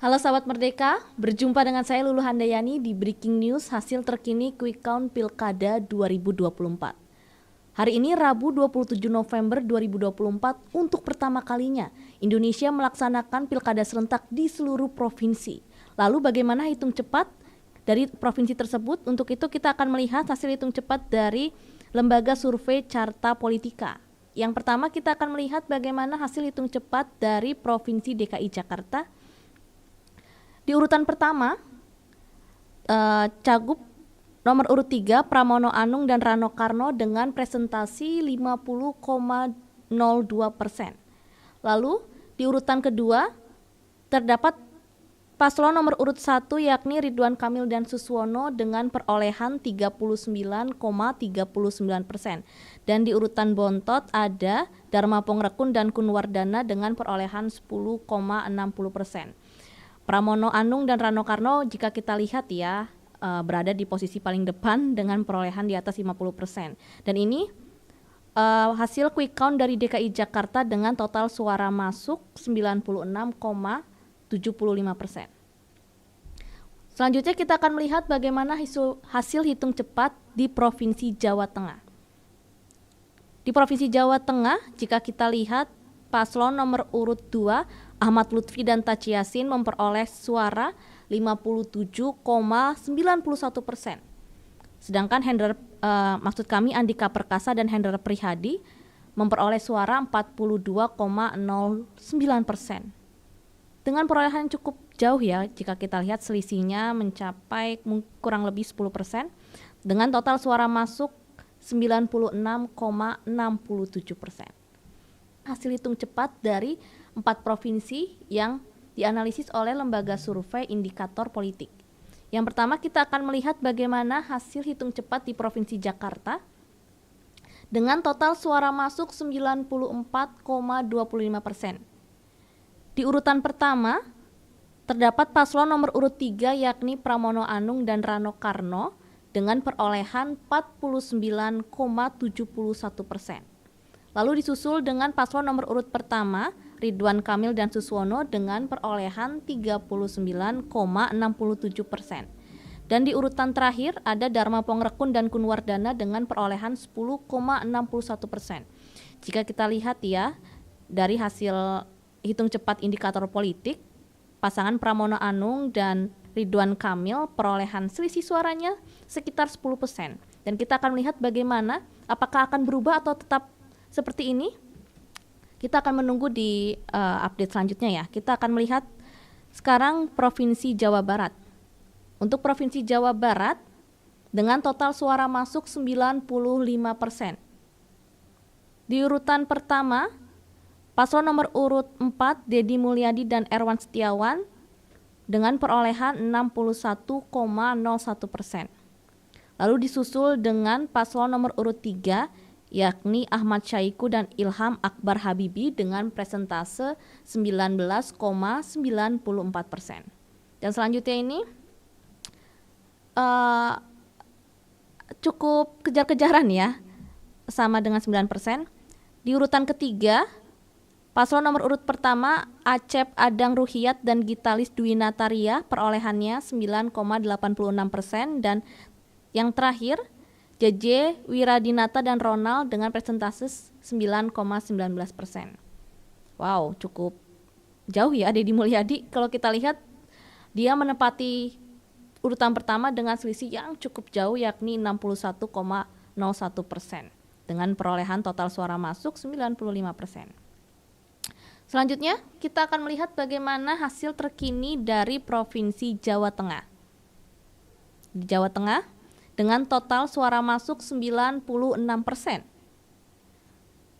Halo sahabat Merdeka, berjumpa dengan saya Lulu Handayani di Breaking News hasil terkini Quick Count Pilkada 2024. Hari ini Rabu 27 November 2024 untuk pertama kalinya Indonesia melaksanakan pilkada serentak di seluruh provinsi. Lalu bagaimana hitung cepat dari provinsi tersebut? Untuk itu kita akan melihat hasil hitung cepat dari Lembaga Survei Carta Politika. Yang pertama kita akan melihat bagaimana hasil hitung cepat dari Provinsi DKI Jakarta. Di urutan pertama, Cagup nomor urut 3 Pramono Anung dan Rano Karno dengan presentasi 50,02%. Lalu di urutan kedua terdapat paslon nomor urut 1 yakni Ridwan Kamil dan Suswono dengan perolehan 39,39%. Dan di urutan bontot ada Dharma Pongrekun dan Kunwardana dengan perolehan 10,60%. Pramono Anung dan Rano Karno jika kita lihat ya berada di posisi paling depan dengan perolehan di atas 50%. Dan ini hasil quick count dari DKI Jakarta dengan total suara masuk 96,75%. Selanjutnya kita akan melihat bagaimana hasil hitung cepat di Provinsi Jawa Tengah. Di Provinsi Jawa Tengah jika kita lihat paslon nomor urut 2 Ahmad Lutfi dan Taci Yasin memperoleh suara 57,91%. Sedangkan Andika Perkasa dan Hendra Prihadi memperoleh suara 42,09%. Dengan perolehan cukup jauh ya jika kita lihat selisihnya mencapai kurang lebih 10% dengan total suara masuk 96,67%. Hasil hitung cepat dari 4 provinsi yang dianalisis oleh Lembaga Survei Indikator Politik. Yang pertama kita akan melihat bagaimana hasil hitung cepat di Provinsi Jakarta dengan total suara masuk 94,25%. Di urutan pertama terdapat paslon nomor urut 3 yakni Pramono Anung dan Rano Karno dengan perolehan 49,71%. Lalu disusul dengan paslon nomor urut pertama Ridwan Kamil dan Suswono dengan perolehan 39,67%. Dan di urutan terakhir ada Dharma Pongrekun dan Kunwardana dengan perolehan 10,61%. Jika kita lihat ya dari hasil hitung cepat indikator politik, pasangan Pramono Anung dan Ridwan Kamil perolehan selisih suaranya sekitar 10%. Dan kita akan melihat bagaimana apakah akan berubah atau tetap seperti ini. Kita akan menunggu di update selanjutnya ya. Kita akan melihat sekarang Provinsi Jawa Barat. Untuk Provinsi Jawa Barat dengan total suara masuk 95%. Di urutan pertama, paslon nomor urut 4 Deddy Mulyadi dan Erwan Setiawan dengan perolehan 61,01%. Lalu disusul dengan paslon nomor urut 3 yakni Ahmad Syaiqo dan Ilham Akbar Habibi dengan presentase 19,94%. Dan selanjutnya ini cukup kejar-kejaran ya, sama dengan 9%. Di urutan ketiga, paslon nomor urut pertama Acep Adang Ruhiyat dan Gitalis Dwi Nataria perolehannya 9,86%. Dan yang terakhir JJ Wiradinata dan Ronald dengan presentase 9,19%. Wow, cukup jauh ya Deddy Mulyadi. Kalau kita lihat dia menempati urutan pertama dengan selisih yang cukup jauh yakni 61,01% dengan perolehan total suara masuk 95%. Selanjutnya kita akan melihat bagaimana hasil terkini dari Provinsi Jawa Tengah. Di Jawa Tengah dengan total suara masuk 96%.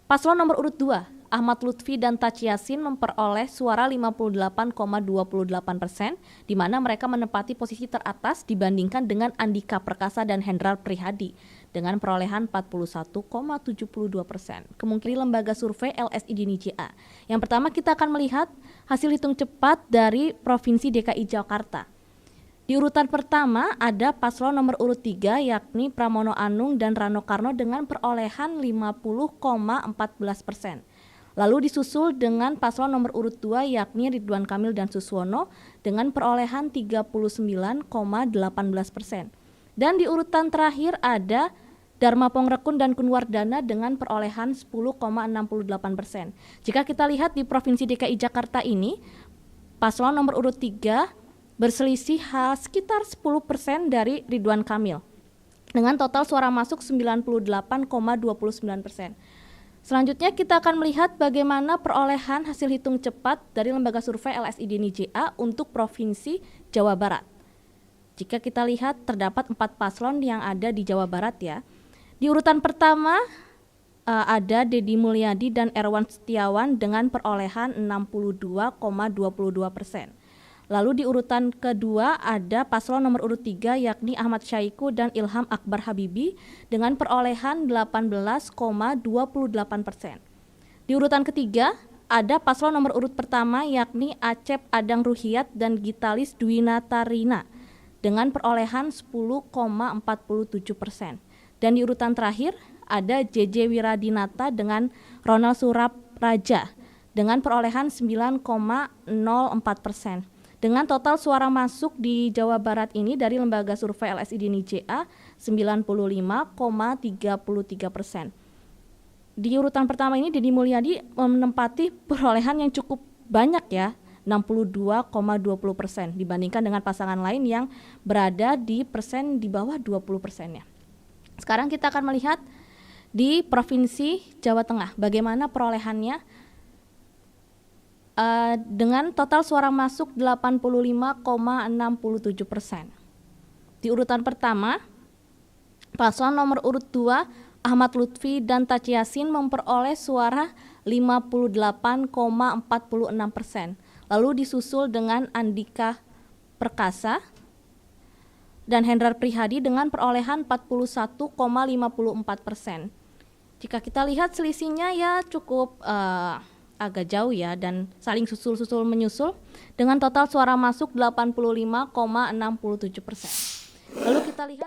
Paslon nomor urut 2, Ahmad Lutfi dan Taci Yasin memperoleh suara 58,28%, di mana mereka menempati posisi teratas dibandingkan dengan Andika Perkasa dan Hendra Prihadi dengan perolehan 41,72%. Kemungkinan Lembaga Survei LSI Dini JA. Yang pertama kita akan melihat hasil hitung cepat dari Provinsi DKI Jakarta. Di urutan pertama ada paslon nomor urut 3 yakni Pramono Anung dan Rano Karno dengan perolehan 50,14%. Lalu disusul dengan paslon nomor urut 2 yakni Ridwan Kamil dan Suswono dengan perolehan 39,18%. Dan di urutan terakhir ada Dharma Pongrekun dan Kunwardana dengan perolehan 10,68%. Jika kita lihat di Provinsi DKI Jakarta ini, paslon nomor urut 3 berselisih sekitar 10% dari Ridwan Kamil dengan total suara masuk 98,29%. Selanjutnya kita akan melihat bagaimana perolehan hasil hitung cepat dari lembaga survei LSI Dini JA untuk Provinsi Jawa Barat. Jika kita lihat terdapat 4 paslon yang ada di Jawa Barat ya. Di urutan pertama ada Deddy Mulyadi dan Erwan Setiawan dengan perolehan 62,22%. Lalu di urutan kedua ada paslon nomor urut 3 yakni Ahmad Syaiqo dan Ilham Akbar Habibi dengan perolehan 18,28%. Di urutan ketiga ada paslon nomor urut pertama yakni Acep Adang Ruhiat dan Gitalis Dwinatarina dengan perolehan 10,47%. Dan di urutan terakhir ada JJ Wiradinata dengan Ronald Surapraja dengan perolehan 9,04%. Dengan total suara masuk di Jawa Barat ini dari lembaga survei LSI Dini JA 95,33%. Di urutan pertama ini Deddy Mulyadi menempati perolehan yang cukup banyak ya, 62,20% dibandingkan dengan pasangan lain yang berada di persen di bawah 20%-nya. Sekarang kita akan melihat di Provinsi Jawa Tengah bagaimana perolehannya. Dengan total suara masuk 85,67%. Di urutan pertama, paslon nomor urut 2 Ahmad Lutfi dan Taci Yasin memperoleh suara 58,46%. Lalu disusul dengan Andika Perkasa dan Hendrar Prihadi dengan perolehan 41,54%. Jika kita lihat selisihnya ya cukup agak jauh ya dan saling susul-susul menyusul dengan total suara masuk 85,67%. Lalu kita lihat